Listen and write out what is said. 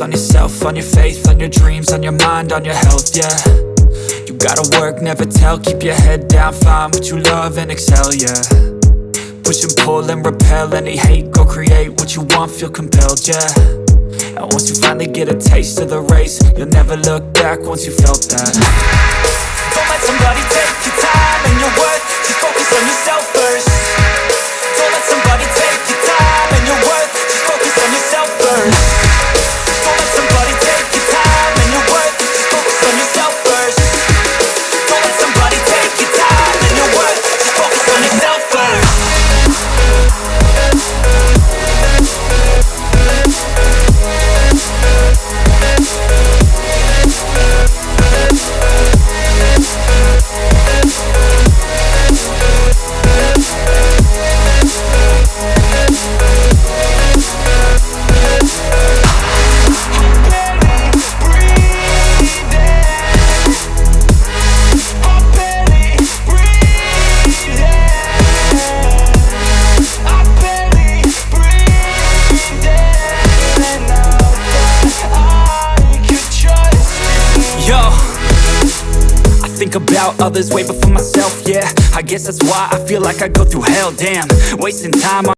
focus on yourself, on your faith, on your dreams, on your mind, on your health, yeah. You gotta work, never tell, keep your head down, find what you love and excel, yeah. Push and pull and repel any hate, go create what you want, feel compelled, yeah. And once you finally get a taste of the race, you'll never look back once you felt that. Don't let somebody take your time and your worth, just focus on yourself first. Don't let somebody take your time and your worth, just focus on yourself first. Don't let somebody take your time and your worth, just focus on yourself first. Don't let somebody take your time and your worth, just focus on yourself first. Think about others way before myself, yeah. I guess that's why I feel like I go through hell, damn. Wasting time on